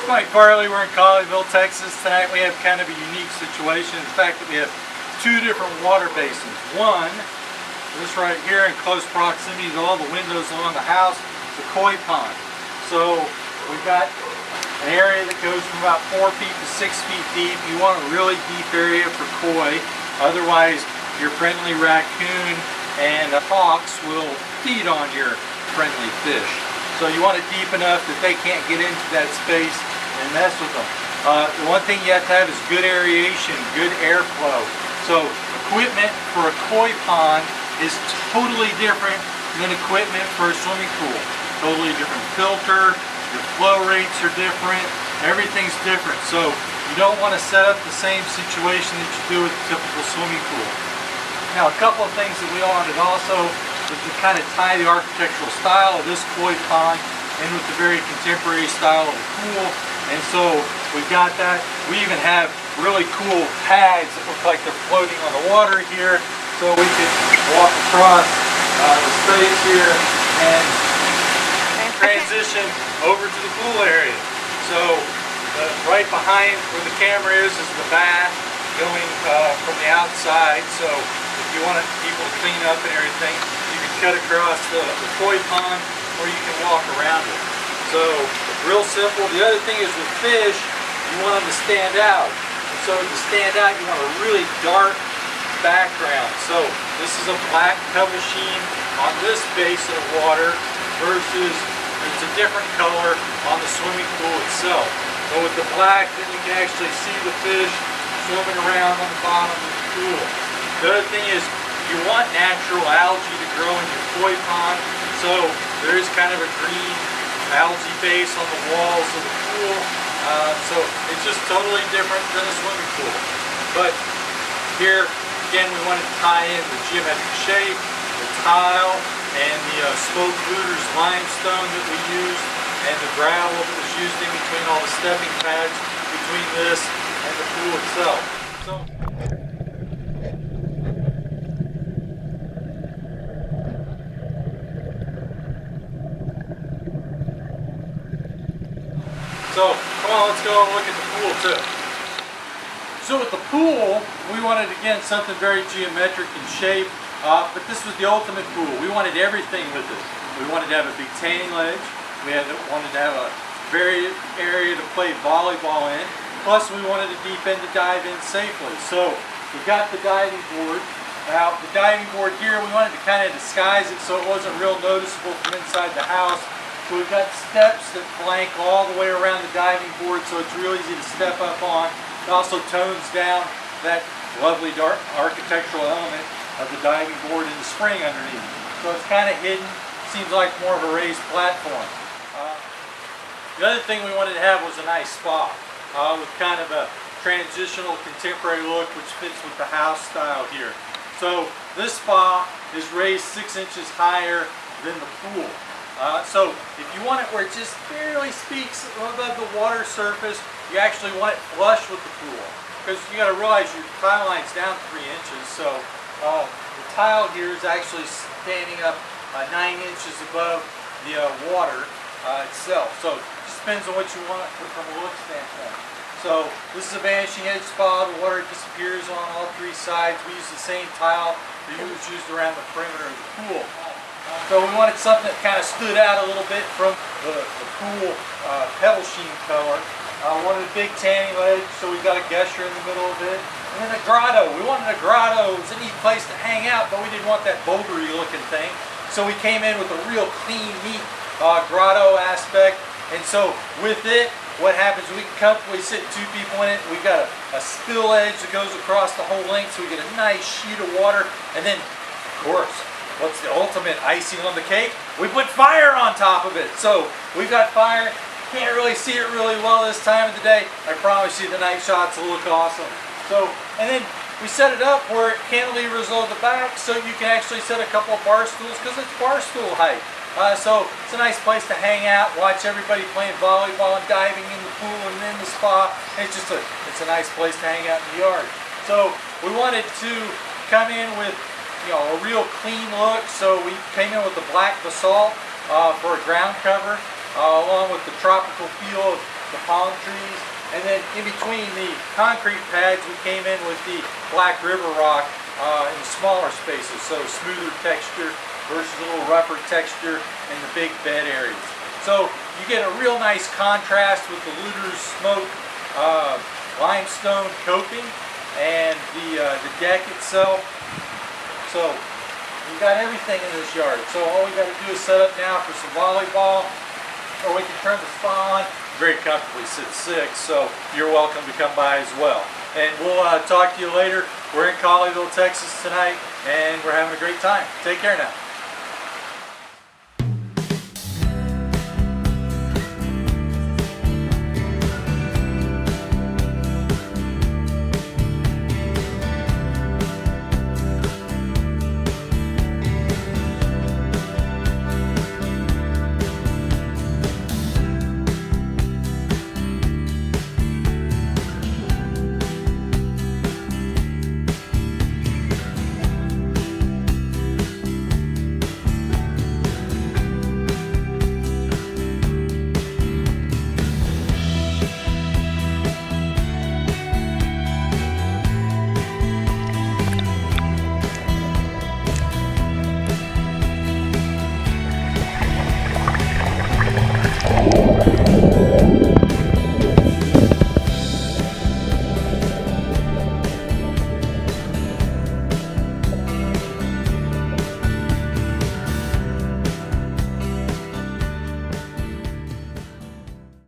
Mike Farley, we're in Colleyville, Texas. Tonight we have kind of a unique situation. In fact, that we have two different water basins. One, this right here in close proximity to all the windows along the house, the koi pond. So we've got an area that goes from about 4 feet to 6 feet deep. You want a really deep area for koi. Otherwise, your friendly raccoon and hawks will feed on your friendly fish. So you want it deep enough that they can't get into that space and mess with them. The one thing you have to have is good aeration, good airflow. So equipment for a koi pond is totally different than equipment for a swimming pool. Totally different filter, your flow rates are different, everything's different. So you don't want to set up the same situation that you do with a typical swimming pool. Now a couple of things that we wanted also was to kind of tie the architectural style of this koi pond in with the very contemporary style of the pool. And so we've got that. We even have really cool pads that look like they're floating on the water here. So we can walk across the space here and transition over to the pool area. So right behind where the camera is the bath going from the outside. So if you want people to clean up and everything, you can cut across the koi pond or you can walk around it. So real simple. The other thing is with fish, you want them to stand out. And so to stand out, you want a really dark background. So this is a black pebble sheen on this basin of water versus it's a different color on the swimming pool itself. But with the black, then you can actually see the fish swimming around on the bottom of the pool. The other thing is you want natural algae to grow in your koi pond. So there is kind of a green algae base on the walls of the pool. So it's just totally different than a swimming pool. But here, again, we wanted to tie in the geometric shape, the tile, and the spoke looters limestone that we used, and the gravel that was used in between all the stepping pads between this and the pool itself. So come on, let's go and look at the pool too. So with the pool, we wanted again something very geometric in shape, but this was the ultimate pool. We wanted everything with it. We wanted to have a big tanning ledge. We wanted to have a very area to play volleyball in. Plus we wanted a deep end to dive in safely. So we've got the diving board. Now the diving board here, we wanted to kind of disguise it so it wasn't real noticeable from inside the house. So we've got steps that flank all the way around the diving board so it's real easy to step up on. It also tones down that lovely dark architectural element of the diving board and the spring underneath. So it's kind of hidden, seems like more of a raised platform. The other thing we wanted to have was a nice spa with kind of a transitional contemporary look which fits with the house style here. So this spa is raised 6 inches higher than the pool. So if you want it where it just barely speaks above the water surface, you actually want it flush with the pool. Because you got to realize your tile line's down 3 inches, so the tile here is actually standing up 9 inches above the water itself. So it just depends on what you want from a look standpoint. So this is a Vanishing Edge spa. The water disappears on all 3 sides. We use the same tile that was used around the perimeter of the pool. So we wanted something that kind of stood out a little bit from the pool pebble sheen color. Wanted a big tanning ledge, so we got a gusher in the middle of it. And then a grotto. We wanted a grotto. It was a neat place to hang out, but we didn't want that bouldery looking thing. So we came in with a real clean, neat grotto aspect. And so with it, what happens, we can comfortably sit 2 people in it. We've got a spill edge that goes across the whole length, so we get a nice sheet of water. And then, of course, what's the ultimate icing on the cake? We put fire on top of it. So we've got fire. Can't really see it really well this time of the day. I promise you the night shots will look awesome. So, and then we set it up where cantilevers over the back so you can actually set a couple of bar stools because it's bar stool height. So it's a nice place to hang out, watch everybody playing volleyball and diving in the pool and in the spa. It's just it's a nice place to hang out in the yard. So we wanted to come in with a real clean look. So we came in with the black basalt for a ground cover. along with the tropical feel of the palm trees. And then in between the concrete pads, we came in with the black river rock in smaller spaces, so smoother texture versus a little rougher texture in the big bed areas. So you get a real nice contrast with the Luder's smoke limestone coping and the deck itself. So we've got everything in this yard. So all we got to do is set up now for some volleyball, or we can turn the spa on. Very comfortably sit 6, so you're welcome to come by as well. And we'll talk to you later. We're in Colleyville, Texas tonight, and we're having a great time. Take care now.